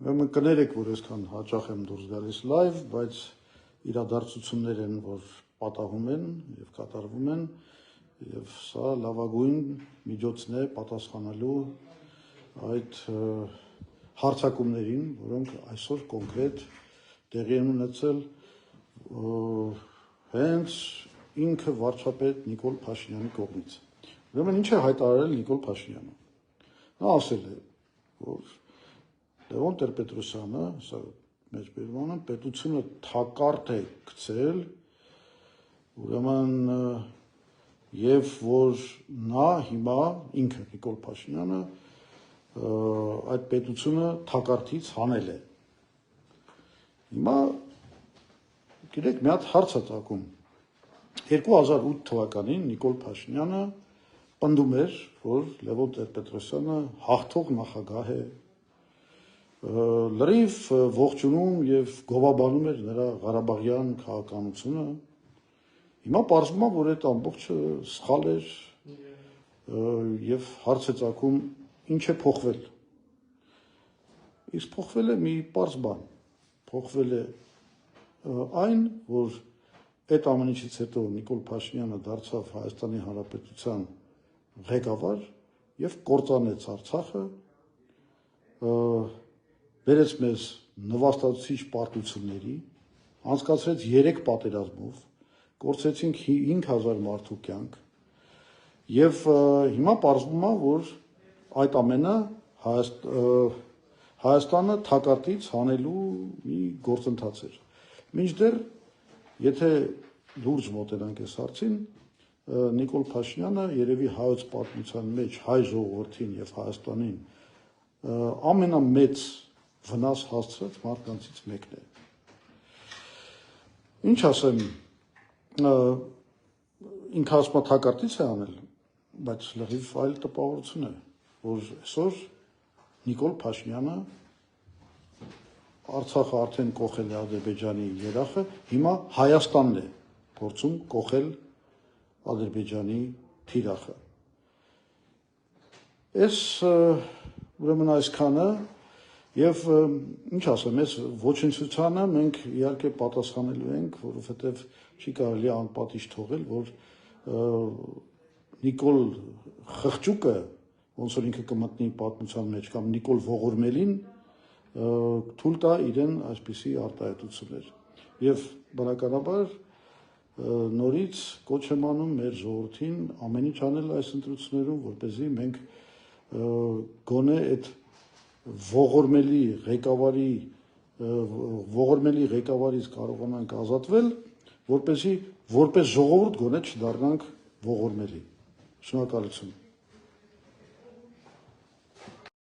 Ուրեմն կներեք, որ այսքան հաճախ եմ դուրս գալիս լայվ, բայց իրադարձություններ են, որ պատահում են եւ կատարվում են, եւ սա լավագույն միջոցն է պատասխանելու այդ հարցակումներին, որոնք այսօր կոնկրետ տեղի են ունեցել հենց ինքը վարչապետ Նիկոլ Փաշինյանի կողմից։ Ուրեմն ինչ է հայտարարել Նիկոլ Փաշինյանը։ Նա ասել է, որ Լևոն Տեր-Պետրոսյանը, սա մեջ բերվում է, պետությունը թակարդ է գցել, ուրեմն եւ որ նա հիմա ինքը Նիկոլ Փաշինյանը այդ պետությունը թակարդից հանել է։ Հիմա գիտեք, մի հատ հարց է ծագում։ 2008 թվականին Նիկոլ Փաշինյանը պնդում էր, որ Լևոն Տեր-Պետրոսյանը հաղթող նախագահ է, լրիվ ողջունում եւ գովաբանում էր նրա Ղարաբաղյան քաղաքականությունը։ Հիմա պարզվում է, որ այդ ամբողջը սխալ էր եւ հարց է ծագում, ինչ է փոխվել։ Իսկ փոխվել է մի պարզ բան։ Փոխվել է այն, որ այդ ամենից հետո Նիկոլ Փաշինյանը դարձավ Հայաստանի Հանրապետության ղեկավար եւ կործանեց Արցախը, բերեց մեզ նվաստացուցիչ պարտությունների, անցկացրեց 3 պատերազմով, կորցրեցինք 5000 մարդու կյանք եւ հիմա պարզվում է, որ այդ ամենը Հայաստանը թակարդից հանելու մի գործընթաց էր։ Մինչդեռ, եթե լուրջ մոտենանք այս հարցին, Նիկոլ Փաշինյանը երևի հայոց պատմության մեջ հայ ժողովրդին եւ Հայաստանին ամենամեծ վնաս հասցրած մարդկանցից մեկն է։ Ինչ ասեմ, ինքը ասում թակարդից է անել, բայց լրիվ այլ տպավորություն է, որ այսօր Նիկոլ Փաշինյանը Արցախը արդեն կոխել է Ադրբեջանի երախը, հիմա Հայաստանն է փորձում կոխել Ադրբեջանի թիրախը։ Այս ուրեմն այսքանը եւ ինչ ասեմ, այս ոչնչությանը մենք իհարկե պատասխանելու ենք, որովհետեւ չի կարելի անպատիժ թողել, որ Նիկոլ Խղճուկը, ոնց որ ինքը կմտնի պատմության մեջ, կամ Նիկոլ Ողորմելին թույլ տա իրեն այսպիսի արտահայտություններ։ Եվ բնականաբար նորից կոչ եմ անում մեր ժողովրդին ամեն ինչ անել այս ընտրություններում, որպեսզի մենք գոնե այդ ողորմելի ղեկավարից կարողանանք ազատվել, որպեսզի որպես ժողովուրդ գոնե չդառնանք ողորմելի։ Շնորհակալություն։